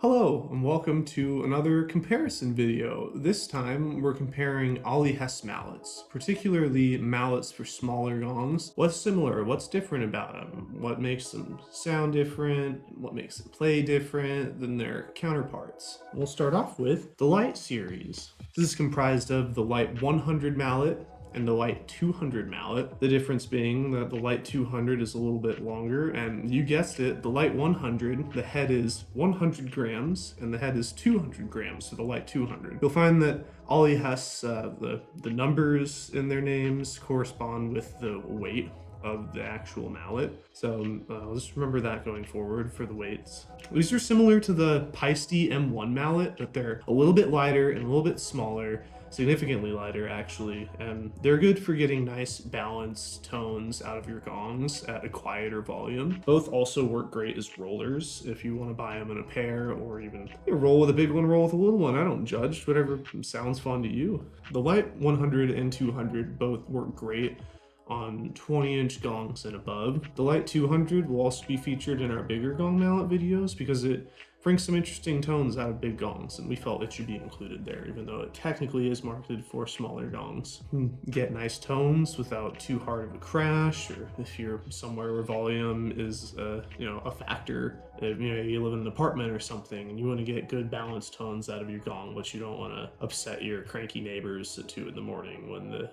Hello and welcome to another comparison video. This time we're comparing Ollihess mallets, particularly mallets for smaller gongs. What's similar? What's different about them? What makes them sound different? What makes them play different than their counterparts? We'll start off with the Lite series. This is comprised of the Lite 100 mallet and the Lite 200 mallet. The difference being that the Lite 200 is a little bit longer, and you guessed it, the Lite 100, the head is 100 grams and the head is 200 grams for the Lite 200. You'll find that Ollihess, the numbers in their names correspond with the weight of the actual mallet. So just remember that going forward for the weights. These are similar to the Paiste M1 mallet, but they're a little bit lighter and a little bit smaller, significantly lighter actually, and they're good for getting nice balanced tones out of your gongs at a quieter volume. Both also work great as rollers if you want to buy them in a pair, or even roll with a big one, roll with a little one. I don't judge, whatever sounds fun to you. The Lite 100 and 200 both work great on 20-inch gongs and above. The Lite 200 will also be featured in our bigger gong mallet videos because it brings some interesting tones out of big gongs, and we felt it should be included there, even though it technically is marketed for smaller gongs. Get nice tones without too hard of a crash, or if you're somewhere where volume is a factor, if you live in an apartment or something and you want to get good balanced tones out of your gong, but you don't want to upset your cranky neighbors at 2 in the morning when the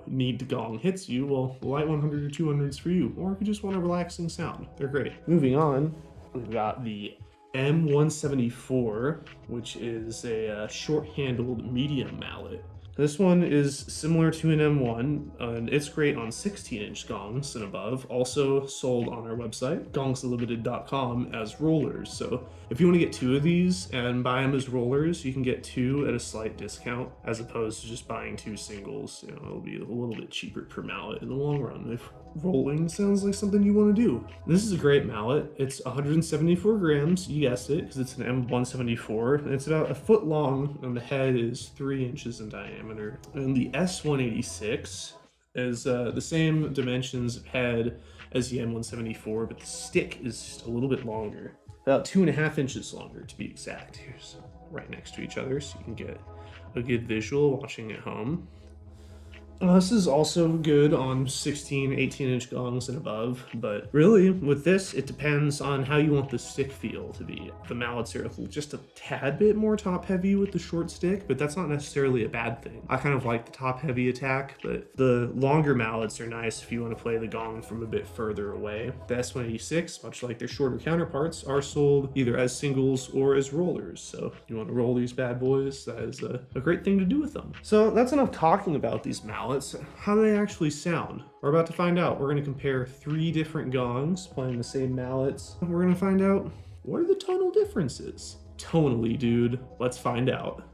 need to gong hits you, well, the Lite 100 or 200 is for you. Or if you just want a relaxing sound, they're great. Moving on, we've got the M174, which is a short-handled medium mallet. This one is similar to an M1, and it's great on 16-inch gongs and above, also sold on our website, gongsunlimited.com, as rollers. So if you want to get 2 of these and buy them as rollers, you can get 2 at a slight discount, as opposed to just buying 2 singles. It'll be a little bit cheaper per mallet in the long run if rolling sounds like something you want to do. This is a great mallet. It's 174 grams, you guessed it, because it's an M174, and it's about a foot long, and the head is 3 inches in diameter. And the S186 is the same dimensions of head as the M174, but the stick is just a little bit longer, about 2.5 inches longer to be exact. Here's right next to each other, so you can get a good visual watching at home. This is also good on 16, 18-inch gongs and above, but really, with this, it depends on how you want the stick feel to be. The mallets are just a tad bit more top-heavy with the short stick, but that's not necessarily a bad thing. I kind of like the top-heavy attack, but the longer mallets are nice if you want to play the gong from a bit further away. The S186, much like their shorter counterparts, are sold either as singles or as rollers, so if you want to roll these bad boys, that is a great thing to do with them. So that's enough talking about these mallets. How do they actually sound? We're about to find out. We're going to compare 3 different gongs playing the same mallets. We're going to find out, what are the tonal differences? Tonally, dude. Let's find out.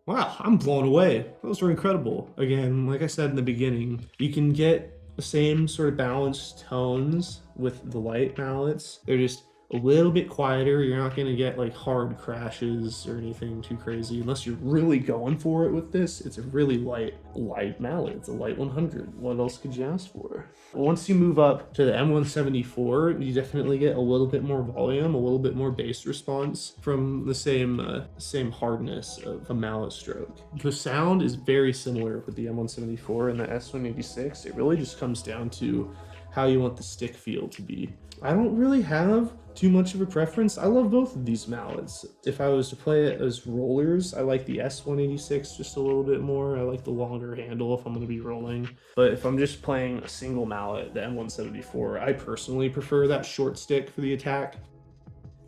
Wow, I'm blown away. Those were incredible. Again, like I said in the beginning, you can get the same sort of balanced tones with the light mallets. They're just a little bit quieter. You're not going to get like hard crashes or anything too crazy unless you're really going for it with this. It's a really light mallet. It's a light 100. What else could you ask for? Once you move up to the M174, you definitely get a little bit more volume, a little bit more bass response from the same hardness of a mallet stroke. The sound is very similar with the M174 and the S186. It really just comes down to how you want the stick feel to be. I don't really have too much of a preference. I love both of these mallets. If I was to play it as rollers, I like the S186 just a little bit more. I like the longer handle if I'm going to be rolling. But if I'm just playing a single mallet, the M174, I personally prefer that short stick for the attack.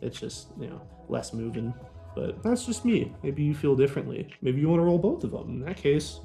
It's just, you know, less moving. But that's just me. Maybe you feel differently. Maybe you want to roll both of them. In that case,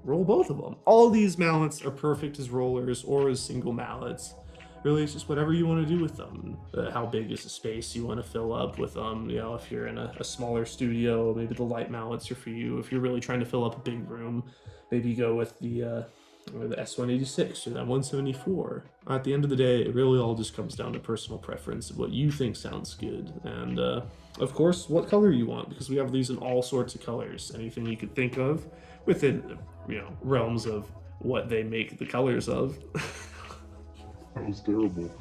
roll both of them. All of these mallets are perfect as rollers or as single mallets. Really, it's just whatever you want to do with them. How big is the space you want to fill up with them? You know, if you're in a smaller studio, maybe the light mallets are for you. If you're really trying to fill up a big room, maybe go with the S186 or that 174. At the end of the day, it really all just comes down to personal preference of what you think sounds good. And of course, what color you want, because we have these in all sorts of colors. Anything you could think of within, you know, realms of what they make the colors of. That was terrible.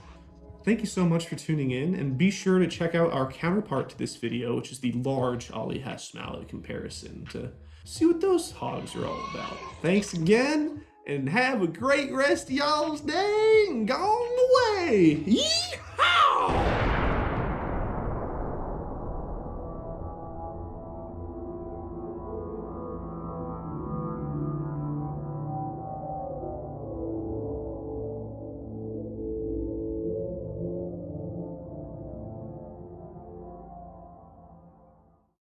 Thank you so much for tuning in, and be sure to check out our counterpart to this video, which is the large Ollihess mallet comparison, to see what those hogs are all about. Thanks again, and have a great rest of y'all's day, and gone away! Yeehaw!